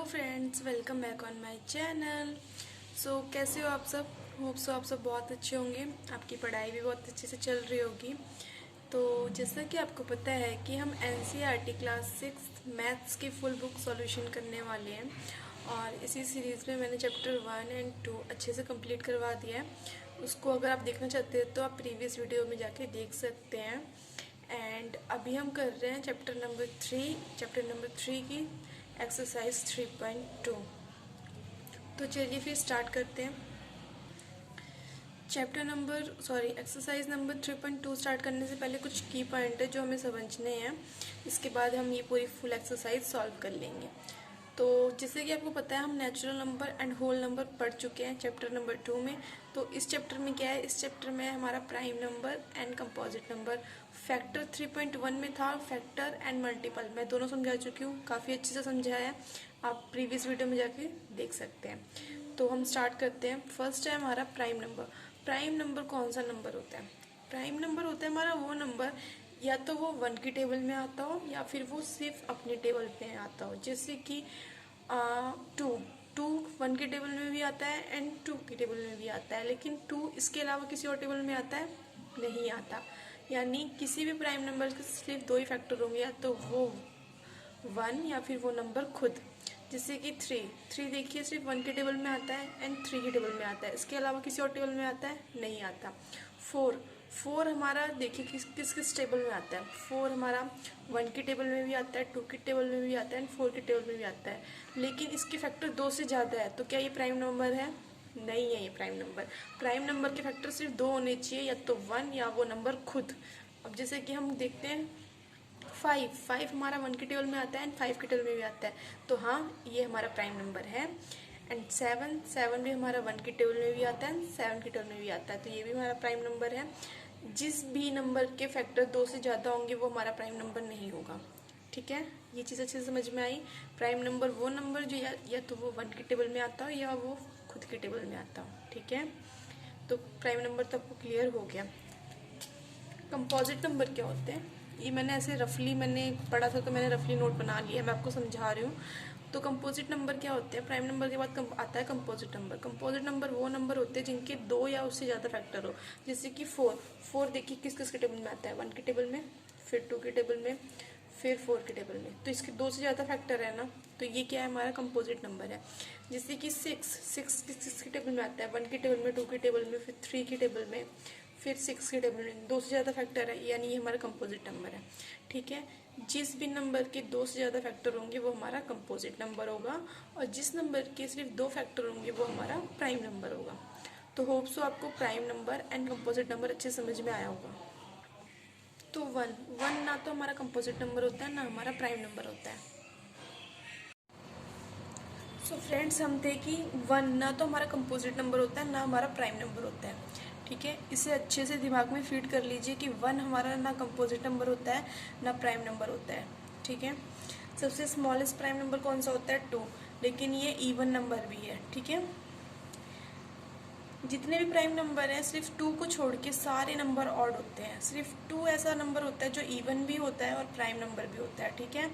Friends, welcome back on my channel. कैसे हो आप सब? होप सो आप सब बहुत अच्छे होंगे। आपकी पढ़ाई भी बहुत अच्छे से चल रही होगी। तो जैसा कि आपको पता है कि हम एनसीईआरटी क्लास 6 मैथ्स की फुल बुक सॉल्यूशन करने वाले हैं और इसी सीरीज़ में मैंने चैप्टर 1 एंड 2 अच्छे से कंप्लीट करवा दिया है। उसको अगर आप देखना चाहते हैं तो आप प्रीवियस वीडियो में जाके देख सकते हैं। एंड अभी हम कर रहे हैं चैप्टर नंबर 3 की एक्सरसाइज 3.2। तो चलिए फिर स्टार्ट करते हैं। एक्सरसाइज नंबर 3.2 स्टार्ट करने से पहले कुछ की पॉइंट है जो हमें समझने हैं। इसके बाद हम ये पूरी फुल एक्सरसाइज सॉल्व कर लेंगे। तो जैसे कि आपको पता है हम natural number and whole number पढ़ चुके हैं चैप्टर नंबर 2 में। तो इस चैप्टर में क्या है, इस चैप्टर में हमारा prime number and composite number. Factor 3.1 में था फैक्टर एंड मल्टीपल, मैं दोनों समझा चुकी हूँ, काफ़ी अच्छे से समझाया है, आप प्रीवियस वीडियो में जाके देख सकते हैं। तो हम स्टार्ट करते हैं। फर्स्ट है हमारा प्राइम नंबर। प्राइम नंबर कौन सा नंबर होता है? प्राइम नंबर होता है हमारा वो नंबर या तो वो 1 की टेबल में आता हो या फिर वो सिर्फ अपनी टेबल पे आता हो। जैसे कि 2 1 की टेबल में भी आता है एंड 2 की टेबल में भी आता है, लेकिन 2 इसके अलावा किसी और टेबल में आता है नहीं आता। यानी किसी भी प्राइम नंबर के सिर्फ 2 ही फैक्टर होंगे, या तो वो 1 या फिर वो नंबर खुद। जैसे कि 3 देखिए सिर्फ 1 के टेबल में आता है एंड 3 के टेबल में आता है, इसके अलावा किसी और टेबल में आता है नहीं आता। 4 हमारा देखिए किस टेबल में आता है। 4 हमारा 1 की टेबल में भी आता है, 2 की टेबल में भी आता है एंड 4 की टेबल में भी आता है, लेकिन इसके फैक्टर 2 से ज़्यादा है। तो क्या ये प्राइम नंबर है? नहीं है ये प्राइम नंबर। प्राइम नंबर के फैक्टर सिर्फ 2 होने चाहिए, या तो 1 या वो नंबर खुद। अब जैसे कि हम देखते हैं 5 हमारा 1 की टेबल में आता है एंड 5 की टेबल में भी आता है, तो हाँ ये हमारा प्राइम नंबर है। एंड 7 भी हमारा 1 की टेबल में भी आता है एंड 7 की टेबल में भी आता है, तो ये भी हमारा प्राइम नंबर है। जिस भी नंबर के फैक्टर 2 से ज़्यादा होंगे वो हमारा प्राइम नंबर नहीं होगा। ठीक है, ये चीज़ अच्छे से समझ में आई। प्राइम नंबर वो नंबर जो या तो वो 1 की टेबल में आता हो या वो खुद की टेबल में आता हो। ठीक है, तो प्राइम नंबर तो आपको क्लियर हो गया। कंपोजिट नंबर क्या होते हैं ये मैंने ऐसे रफली मैंने पढ़ा था, तो मैंने रफली नोट बना लिया, मैं आपको समझा रही हूँ। तो कंपोजिट नंबर क्या होते हैं? प्राइम नंबर के बाद आता है कंपोजिट नंबर। कंपोजिट नंबर वो नंबर होते हैं जिनके 2 या उससे ज़्यादा फैक्टर हो। जैसे कि 4 देखिए किस किस के टेबल में आता है, 1 की टेबल में, फिर 2 की टेबल में, फिर 4 की टेबल में, तो इसके 2 से ज़्यादा फैक्टर है ना, तो ये क्या है, हमारा कंपोजिट नंबर है। जैसे कि 6 किस की टेबल में आता है, 1 की टेबल में, 2 की टेबल में, फिर 3 की टेबल में, फिर 6 के टेबल में, 2 से ज़्यादा फैक्टर है, यानी ये हमारा कंपोजिट नंबर है। ठीक है, जिस भी नंबर के 2 से ज़्यादा फैक्टर होंगे वो हमारा कंपोजिट नंबर होगा, और जिस नंबर के सिर्फ 2 फैक्टर होंगे वो हमारा प्राइम नंबर होगा। तो होप सो आपको prime number and composite number अच्छे समझ में आया होगा। तो 1 ना तो हमारा कंपोजिट नंबर होता है ना हमारा प्राइम नंबर होता है। सो फ्रेंड्स, हम थे कि 1 ना तो हमारा कंपोजिट नंबर होता है ना हमारा प्राइम नंबर होता है। ठीक है, इसे अच्छे से दिमाग में फीड कर लीजिए कि 1 हमारा ना कंपोजिट नंबर होता है ना प्राइम नंबर होता है। ठीक है, सबसे स्मॉलेस्ट प्राइम नंबर कौन सा होता है? 2, लेकिन ये इवन नंबर भी है। ठीक है, जितने भी प्राइम नंबर हैं सिर्फ 2 को छोड़ के सारे नंबर ऑड होते हैं। सिर्फ 2 ऐसा नंबर होता है जो इवन भी होता है और प्राइम नंबर भी होता है। ठीक है,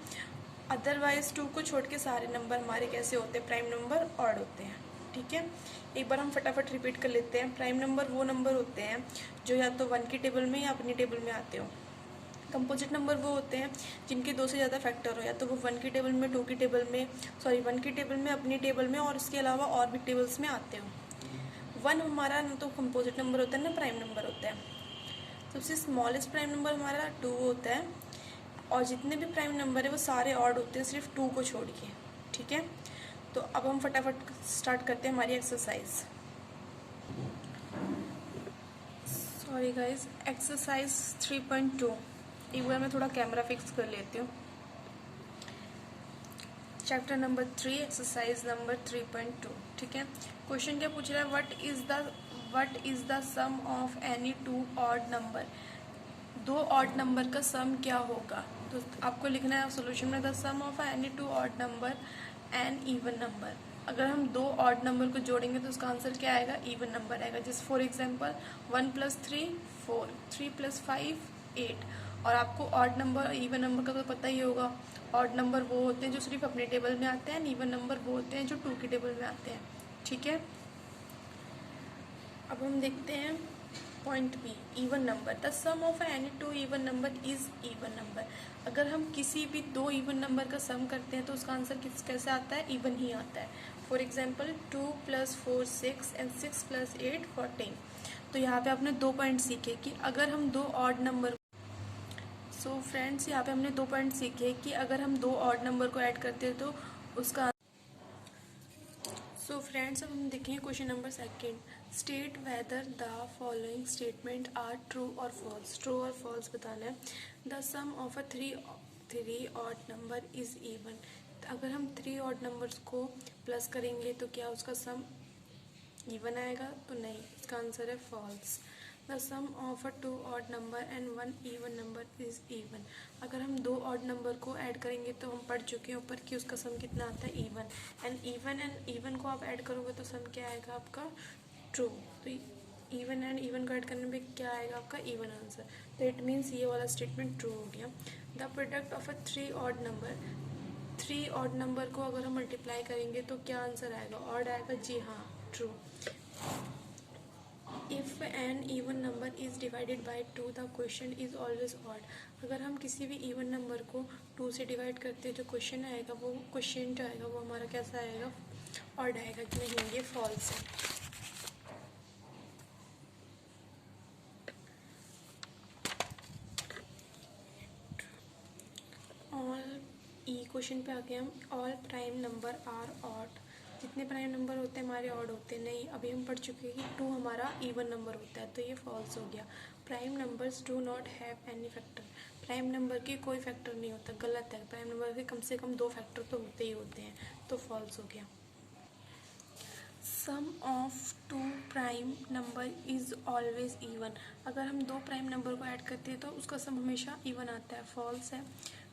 अदरवाइज 2 को छोड़ के सारे नंबर हमारे कैसे होते हैं? प्राइम नंबर ऑड होते हैं। ठीक है, एक बार हम फटाफट रिपीट कर लेते हैं। प्राइम नंबर वो नंबर होते हैं जो या तो 1 की टेबल में या अपनी टेबल में आते हो। कंपोजिट नंबर वो होते हैं जिनके 2 से ज़्यादा फैक्टर हो, या तो वो 1 की टेबल में, 2 की टेबल में, 1 की टेबल में, अपनी टेबल में, और इसके अलावा और भी टेबल्स में आते हो। 1 हमारा ना तो कंपोजिट नंबर होता है ना प्राइम नंबर होता है। सबसे स्मॉलेस्ट प्राइम नंबर हमारा 2 होता है, और जितने भी प्राइम नंबर है वो सारे ऑड होते हैं सिर्फ 2 को छोड़ के। ठीक है, तो अब हम फटाफट स्टार्ट करते हैं हमारी एक्सरसाइज। Sorry guys, exercise 3.2। एक बार मैं थोड़ा कैमरा फिक्स कर लेती हूँ। Chapter number 3 exercise number 3.2। ठीक है, क्वेश्चन क्या पूछ रहा है? What is the sum of any 2 odd number. 2 odd number का सम क्या होगा? तो आपको लिखना है सोल्यूशन में, the sum of any 2 odd number an even number. अगर हम 2 ऑड नंबर को जोड़ेंगे तो उसका आंसर क्या आएगा? इवन नंबर आएगा। जैसे फॉर एग्जांपल 1 + 3 4, 3 + 5 8। और आपको ऑड नंबर और इवन नंबर का तो पता ही होगा, ऑड नंबर वो होते हैं जो सिर्फ अपने टेबल में आते हैं, इवन नंबर वो होते हैं जो 2 के टेबल में आते हैं। ठीक है, अब हम देखते हैं point B, even number. The sum of any 2 even number is even number. अगर हम किसी भी 2 इवन नंबर का सम करते हैं तो उसका आंसर कैसे आता है? इवन ही आता है। For example 2 + 4 6 and 6 + 8 14। तो यहाँ पे आपने 2 पॉइंट सीखे कि अगर हम 2 ऑड नंबर, सो फ्रेंड्स यहाँ पे हमने 2 पॉइंट सीखे कि अगर हम 2 ऑड नंबर को ऐड करते हैं तो उसका, सो फ्रेंड्स अब हम देखेंगे question number second. State whether the following statement are true और फॉल्स। ट्रू और फॉल्स बताना है। The sum of a three odd number is even. अगर हम 3 ऑड नंबर्स को प्लस करेंगे तो क्या उसका सम इवन आएगा? तो नहीं, इसका आंसर है false. The sum of a 2 odd number and 1 even number is even. अगर हम 2 ऑड नंबर को ऐड करेंगे तो हम पढ़ चुके हैं ऊपर कि उसका सम कितना आता है? इवन। एंड इवन को आप ऐड करोगे तो सम क्या आएगा आपका? ट्रू। तो इवन एंड इवन को ऐड करने में क्या आएगा आपका? Even answer. तो इट मीन्स ये वाला स्टेटमेंट ट्रू हो गया। The product of a 3 odd number, 3 odd number को अगर हम मल्टीप्लाई करेंगे तो क्या आंसर आएगा? ऑड आएगा। जी हाँ, true. If an even number is divided by 2 the question is always odd. अगर हम किसी भी इवन नंबर को 2 से डिवाइड करते हैं जो क्वेश्चन आएगा, वो क्वेश्चन जो आएगा वो हमारा कैसा आएगा? ऑड आएगा। कि नहीं, ये फॉल्स है। ऑल ई क्वेश्चन पे आ गए हम। All prime number are odd. जितने प्राइम नंबर होते हैं हमारे ऑड होते हैं। नहीं, अभी हम पढ़ चुके हैं कि 2 हमारा इवन नंबर होता है, तो ये फॉल्स हो गया। Prime numbers do not have any factor. Prime number की कोई फैक्टर नहीं होता, गलत है। प्राइम नंबर के कम से कम 2 फैक्टर तो होते ही होते हैं, तो फॉल्स हो गया। Sum of 2 prime number is always even. अगर हम 2 प्राइम नंबर को ऐड करते हैं तो उसका सम हमेशा इवन आता है। फॉल्स है।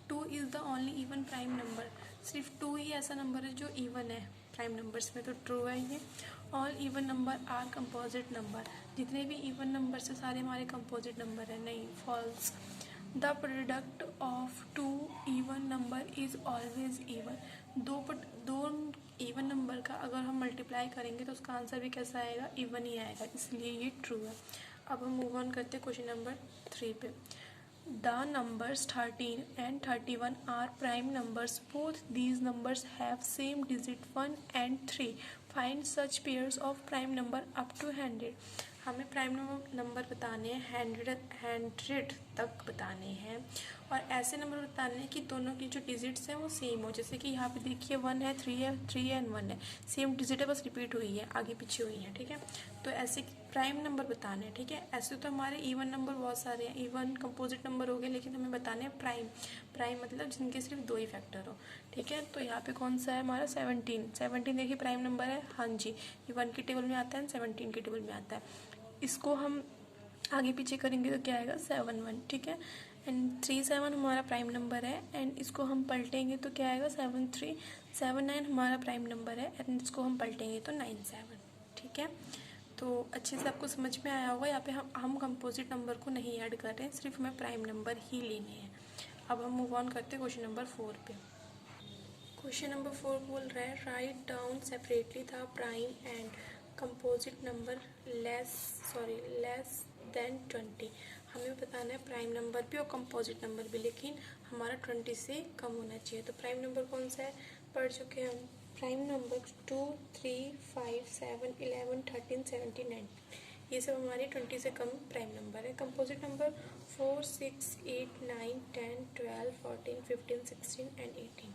2 is the only even prime number. सिर्फ 2 ही ऐसा नंबर है जो इवन है प्राइम नंबर्स में, तो ट्रू है ये। All even number are composite number. जितने भी इवन नंबर से सारे हमारे कंपोजिट नंबर है। नहीं, false. The product of 2 even number is always even. दो इवन नंबर का अगर हम मल्टीप्लाई करेंगे तो उसका आंसर भी कैसा आएगा? इवन ही आएगा, इसलिए ये ट्रू है। अब हम मूव ऑन करते हैं क्वेश्चन नंबर 3 पे। The numbers 13 and 31 are prime numbers. Both these numbers have same digit 1 and 3. Find such pairs of prime number up to 100. हमें प्राइम नंबर बताने हैं, 100 तक बताने हैं, और ऐसे नंबर बताने हैं कि दोनों की जो डिजिट्स हैं वो सेम हो। जैसे कि यहाँ पे देखिए 1 है, 3 है, 3 है एंड 1 है, सेम डिजिट है, बस रिपीट हुई है, आगे पीछे हुई है। ठीक है, तो ऐसे प्राइम नंबर बताने हैं। ठीक है, ऐसे तो हमारे इवन नंबर बहुत सारे हैं, इवन कंपोजिट नंबर हो गए, लेकिन हमें बताने हैं प्राइम। प्राइम मतलब जिनके सिर्फ 2 ही फैक्टर हो। ठीक है, तो यहाँ पे कौन सा है हमारा? 17 देखिए प्राइम नंबर है। हाँ जी, ये 1 के टेबल में आता है, 17 के टेबल में आता है। इसको हम आगे पीछे करेंगे तो क्या आएगा? 7 1। ठीक है, एंड 3 7 हमारा प्राइम नंबर है, एंड इसको हम पलटेंगे तो क्या आएगा? 7 3 7 9 हमारा प्राइम नंबर है, एंड इसको हम पलटेंगे तो 9 7। ठीक है, तो अच्छे से आपको समझ में आया होगा। यहाँ पे हम कंपोजिट नंबर को नहीं ऐड कर रहे हैं, सिर्फ हमें प्राइम नंबर ही लेने हैं। अब हम मूव ऑन करते हैं क्वेश्चन नंबर 4 पे। क्वेश्चन नंबर 4 बोल रहा है write down separately the prime and composite number less than 20। हमें बताना है प्राइम नंबर भी और कंपोजिट नंबर भी, लेकिन हमारा 20 से कम होना चाहिए। तो प्राइम नंबर कौन सा है? पढ़ चुके हैं हम। प्राइम नंबर 2 3 5 7 11 13 17 19, ये सब हमारे 20 से कम प्राइम नंबर है। Composite number 4 6 8 9 10 12 14 15 16 and 18।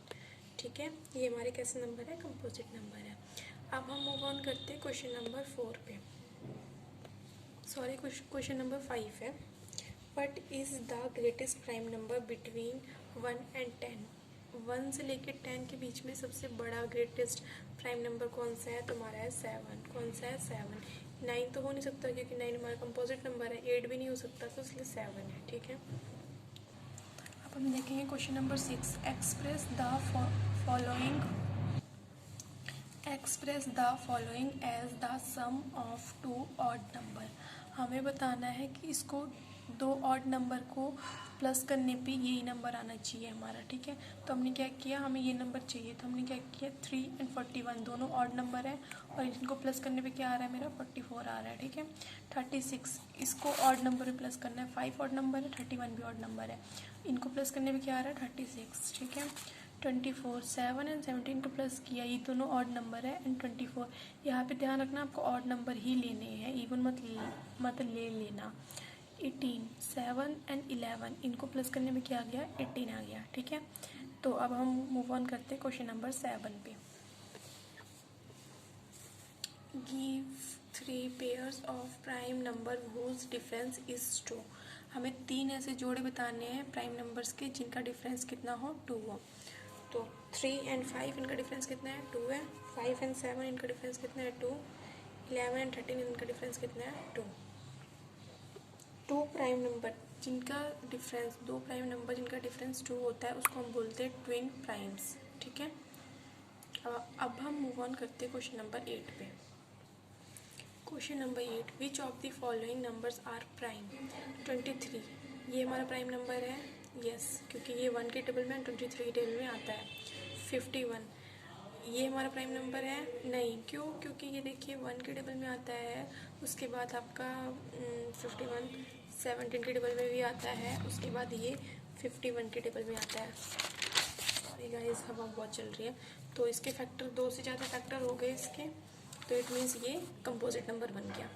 ठीक है, ये हमारे कैसे नंबर है? कंपोजिट नंबर है। अब हम मूव ऑन करते हैं क्वेश्चन नंबर 4 पे। सॉरी, क्वेश्चन नंबर 5 है। What is the greatest prime number between 1 and 10? 1 से लेकर 10 के बीच में सबसे बड़ा ग्रेटेस्ट प्राइम नंबर कौन सा है? तुम्हारा है 7। कौन सा है? 7। 9 तो हो नहीं सकता क्योंकि 9 हमारा कंपोजिट नंबर है। 8 भी नहीं हो सकता, तो इसलिए 7 है। ठीक है, अब हम देखेंगे question number 6। Express the following as the sum of 2 odd number. हमें बताना है कि इसको दो ऑड नंबर को प्लस करने पे यही नंबर आना चाहिए हमारा, ठीक है। तो हमने क्या किया, हमें ये नंबर चाहिए, तो हमने क्या किया 3 और 41 दोनों ऑड नंबर है और इनको प्लस करने पे क्या आ रहा है मेरा 44 आ रहा है, ठीक है। 36 इसको ऑड नंबर में प्लस करना है, 5 ऑड नंबर है, 31 भी ऑड नंबर है, इनको प्लस करने पे क्या आ रहा है 36, ठीक है। 24 7 एंड 17 को प्लस किया, ये दोनों ऑड नंबर है एंड 24, यहाँ पे ध्यान रखना आपको ऑड नंबर ही लेने हैं, इवन मत ले लेना। 18 7 एंड 11 इनको प्लस करने में क्या आ गया 18 आ गया, ठीक है। तो अब हम मूव ऑन करते हैं क्वेश्चन नंबर 7 पे। Give 3 pairs of prime number whose difference is 2। हमें 3 ऐसे जोड़े बताने हैं प्राइम नंबर्स के जिनका डिफरेंस कितना हो 2 हो। तो 3 एंड 5 इनका डिफरेंस कितना है 2 है, 5 एंड 7 इनका डिफरेंस कितना है 2, 11 एंड 13 इनका डिफरेंस कितना है 2। दो प्राइम नंबर जिनका डिफरेंस 2 होता है उसको हम बोलते हैं ट्विन प्राइम्स, ठीक है। अब हम मूव ऑन करते हैं क्वेश्चन नंबर 8 पे। Question number 8, which of the following numbers are prime. 23 ये हमारा प्राइम नंबर है, यस क्योंकि ये 1 के टेबल में 23 के टेबल में आता है। 51 ये हमारा प्राइम नंबर है, नहीं क्यों, क्योंकि ये देखिए 1 के टेबल में आता है, उसके बाद आपका 51 17 के टेबल में भी आता है, उसके बाद ये 51 के टेबल में आता है। सॉरी गाइस हवा बहुत चल रही है, तो इसके फैक्टर 2 से ज़्यादा फैक्टर हो गए इसके, तो इट मीन्स ये कंपोजिट नंबर बन गया।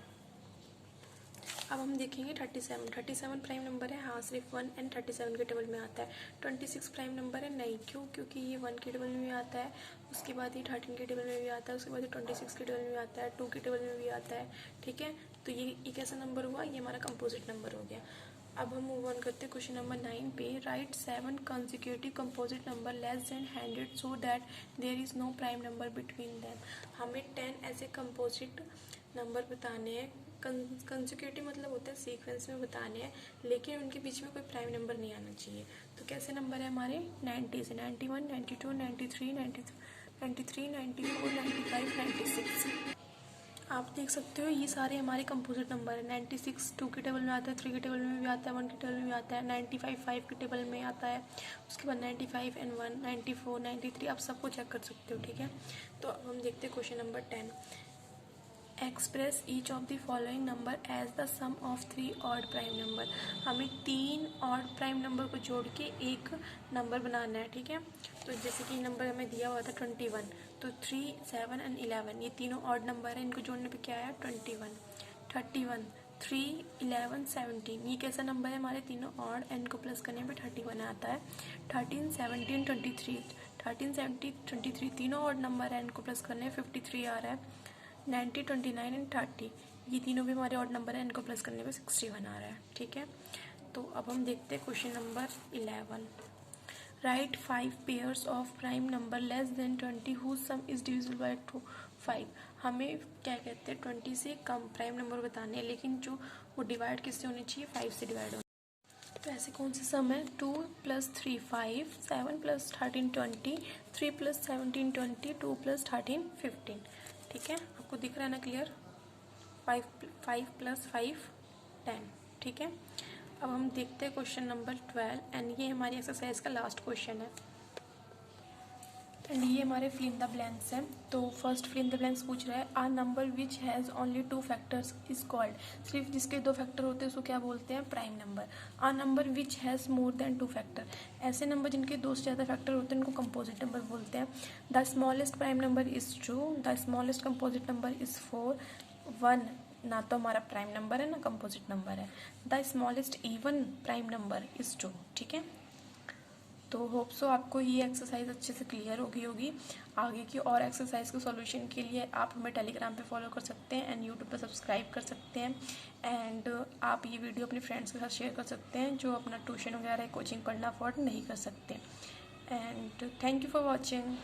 अब हम देखेंगे 37 प्राइम नंबर है, हाँ सिर्फ 1 एंड 37 के टेबल में आता है। 26 प्राइम नंबर है, नहीं क्यों, क्योंकि ये 1 के टेबल में भी आता है, उसके बाद ये 13 के टेबल में भी आता है, उसके बाद ये 26 के टेबल में भी आता है, 2 के टेबल में भी आता है, ठीक है। तो ये कैसा नंबर हुआ, ये हमारा कंपोजिट नंबर हो गया। अब हम मूव ऑन करते हैं क्वेश्चन नंबर 9 पे। Write 7 consecutive composite number less than 100 so that there is no prime number between them. हमें 10 ऐसे कंपोजिट नंबर बताने हैं, कंसेक्यूटिव मतलब होता है सीक्वेंस में बताने हैं, लेकिन उनके बीच में कोई प्राइम नंबर नहीं आना चाहिए। तो कैसे नंबर है हमारे 90 से 91 92 93 93 94 95 96। आप देख सकते हो ये सारे हमारे कंपोजिट नंबर है। 96 2 के टेबल में आता है, 3 के टेबल में भी आता है, 1 के टेबल में भी आता है, 95 5 के टेबल में आता है, उसके बाद 95 एंड 1 94 93 आप सबको चेक कर सकते हो, ठीक है। तो अब हम देखते हैं question number 10। Express each of the following number as the sum of 3 odd prime number. हमें 3 ऑड प्राइम नंबर को जोड़ के एक नंबर बनाना है, ठीक है। तो जैसे कि नंबर हमें दिया हुआ था 21, तो 3 7 एंड 11 ये तीनों ऑड नंबर है, इनको जोड़ने पे क्या आया 21, 31 3 11 17 ये कैसा नंबर है हमारे तीनों ऑड, एन को प्लस करने पे 31 आता है। 13 17 23 13 17 23 तीनों ऑड नंबर है, इनको प्लस करने 53 आ रहा है। 90 29 एंड 30 ये तीनों भी हमारे ऑड नंबर है, इनको प्लस करने पे 61 आ रहा है, ठीक है। तो अब हम देखते हैं question number 11। Write 5 pairs of prime number less than 20 whose sum is divisible by 5। हमें क्या कहते हैं 20 से कम प्राइम नंबर बताने हैं, लेकिन जो वो डिवाइड किससे होने चाहिए 5 से डिवाइड होने। तो ऐसे कौन से सम है 2 + 3 5 7 + 13 20 3 + 17 20 2 + 13 15, ठीक है। आपको दिख रहा है ना क्लियर, 5 + 5 10, ठीक है। अब हम देखते हैं क्वेश्चन नंबर 12 एंड ये हमारी एक्सरसाइज का लास्ट क्वेश्चन है एंड ये हमारे फिल इन द ब्लैंक्स हैं। तो first fill in the blanks पूछ रहा है a number which has only 2 factors is called. सिर्फ जिसके 2 फैक्टर होते हैं उसको क्या बोलते हैं prime number. A number which has more than 2 factor, ऐसे नंबर जिनके 2 से ज़्यादा फैक्टर होते हैं उनको कंपोजिट नंबर बोलते हैं। The smallest prime number is 2, the smallest composite number is 4। 1 ना तो हमारा प्राइम नंबर है ना कंपोजिट नंबर है। The smallest even prime number is 2, ठीक है। तो होप सो आपको ये एक्सरसाइज अच्छे से क्लियर होगी। आगे की और एक्सरसाइज के सॉल्यूशन के लिए आप हमें टेलीग्राम पे फॉलो कर सकते हैं एंड यूट्यूब पे सब्सक्राइब कर सकते हैं एंड आप ये वीडियो अपने फ्रेंड्स के साथ शेयर कर सकते हैं जो अपना ट्यूशन वगैरह कोचिंग पढ़ना अफोर्ड नहीं कर सकते। And thank you for watching.